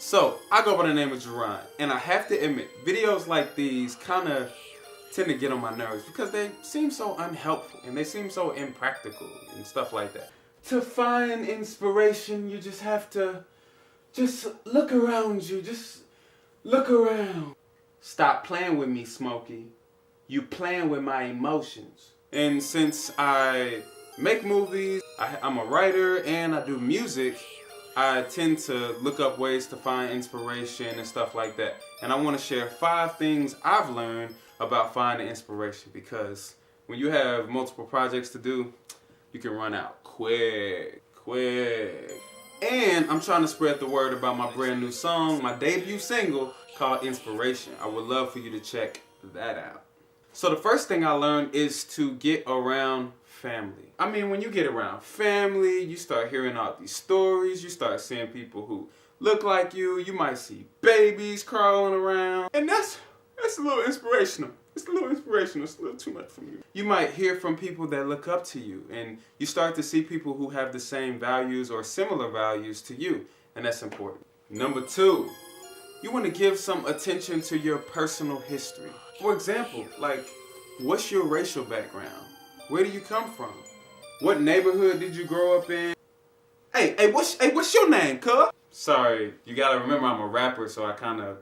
So, I go by the name of Jeron, and I have to admit, videos like these kind of tend to get on my nerves because they seem so unhelpful and they seem so impractical and stuff like that. To find inspiration, you just have to look around you, just look around. Stop playing with me, Smokey. You playing with my emotions. And since I make movies, I'm a writer and I do music, I tend to look up ways to find inspiration and stuff like that. And I want to share 5 things I've learned about finding inspiration, because when you have multiple projects to do, you can run out quick. And I'm trying to spread the word about my brand new song, my debut single called Inspiration. I would love for you to check that out. So the first thing I learned is to get around family. I mean, when you get around family, you start hearing all these stories, you start seeing people who look like you might see babies crawling around, and that's a little inspirational. It's a little inspirational, it's a little too much for me. You might hear from people that look up to you, and you start to see people who have the same values or similar values to you, and that's important. Number 2, you want to give some attention to your personal history. For example, like, what's your racial background? Where do you come from? What neighborhood did you grow up in? Hey, what's your name, cuz? Sorry, you gotta remember I'm a rapper, so I kind of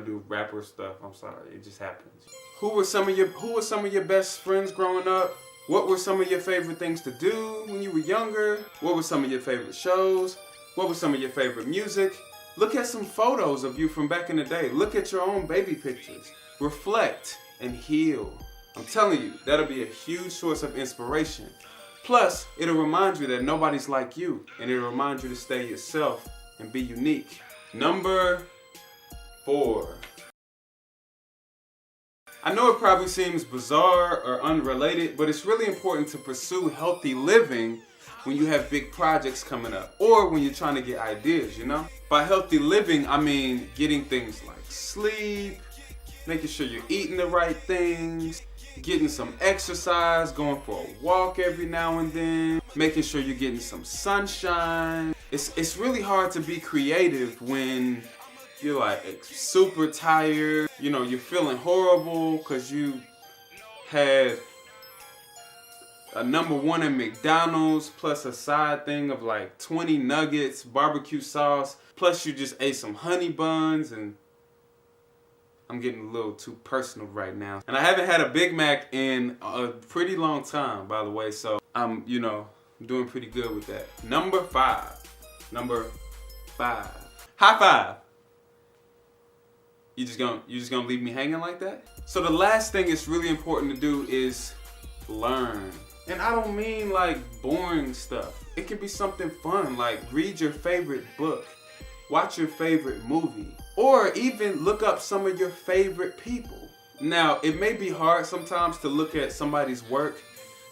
do rapper stuff. I'm sorry, it just happens. Who were some of your best friends growing up? What were some of your favorite things to do when you were younger? What were some of your favorite shows? What was some of your favorite music? Look at some photos of you from back in the day. Look at your own baby pictures. Reflect and heal. I'm telling you, that'll be a huge source of inspiration. Plus, it'll remind you that nobody's like you, and it'll remind you to stay yourself and be unique. Number 4. I know it probably seems bizarre or unrelated, but it's really important to pursue healthy living when you have big projects coming up, or when you're trying to get ideas, you know? By healthy living, I mean getting things like sleep, making sure you're eating the right things, getting some exercise, going for a walk every now and then, making sure you're getting some sunshine. It's really hard to be creative when you're like super tired, you know, you're feeling horrible because you had a number 1 at McDonald's plus a side thing of like 20 nuggets, barbecue sauce, plus you just ate some honey buns, and I'm getting a little too personal right now. And I haven't had a Big Mac in a pretty long time, by the way, so I'm, doing pretty good with that. Number 5. High five. You just gonna leave me hanging like that? So the last thing it's really important to do is learn. And I don't mean like boring stuff. It can be something fun, like read your favorite book, watch your favorite movie, or even look up some of your favorite people. Now, it may be hard sometimes to look at somebody's work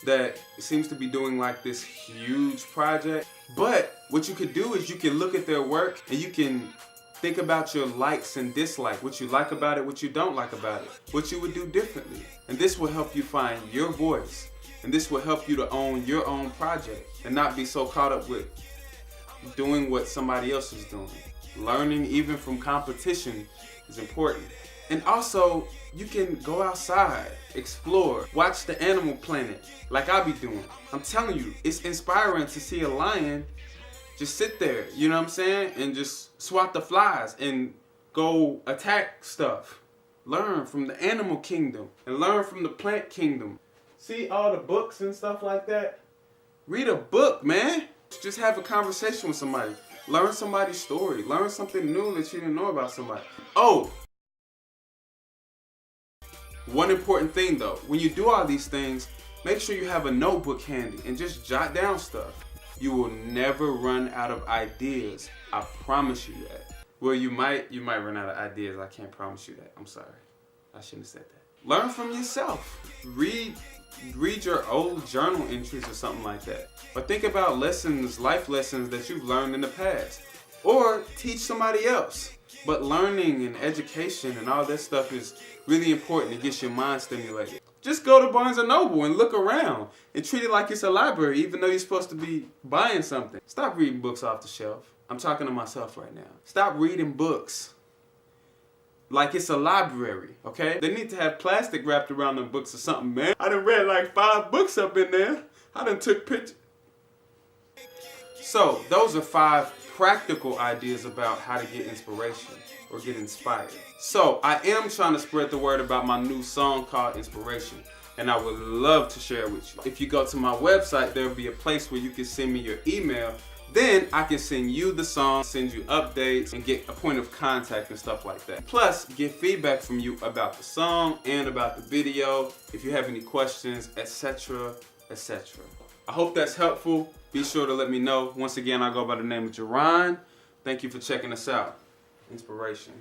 that seems to be doing like this huge project, but what you could do is you can look at their work and you can think about your likes and dislikes, what you like about it, what you don't like about it, what you would do differently. And this will help you find your voice. And this will help you to own your own project and not be so caught up with doing what somebody else is doing. Learning even from competition is important. And also, you can go outside, explore, watch the animal planet like I be doing. I'm telling you, it's inspiring to see a lion just sit there, you know what I'm saying? And just swat the flies and go attack stuff. Learn from the animal kingdom and learn from the plant kingdom. See all the books and stuff like that? Read a book, man. Just have a conversation with somebody. Learn somebody's story. Learn something new that you didn't know about somebody. Oh! One important thing though, when you do all these things, make sure you have a notebook handy and just jot down stuff. You will never run out of ideas. I promise you that. Well, you might run out of ideas. I can't promise you that. I'm sorry. I shouldn't have said that. Learn from yourself. Read your old journal entries or something like that. Or think about life lessons that you've learned in the past. Or teach somebody else. But learning and education and all that stuff is really important. It gets your mind stimulated. Just go to Barnes & Noble and look around and treat it like it's a library, even though you're supposed to be buying something. Stop reading books off the shelf. I'm talking to myself right now. Stop reading books like it's a library, okay? They need to have plastic wrapped around them books or something, man. I done read like 5 books up in there. I done took pictures. So, those are 5 practical ideas about how to get inspiration or get inspired. So, I am trying to spread the word about my new song called Inspiration, and I would love to share it with you. If you go to my website, there'll be a place where you can send me your email. Then I can send you the song, send you updates, and get a point of contact and stuff like that. Plus, get feedback from you about the song and about the video, if you have any questions, etc., etc. I hope that's helpful. Be sure to let me know. Once again, I go by the name of Jeron. Thank you for checking us out. Inspiration.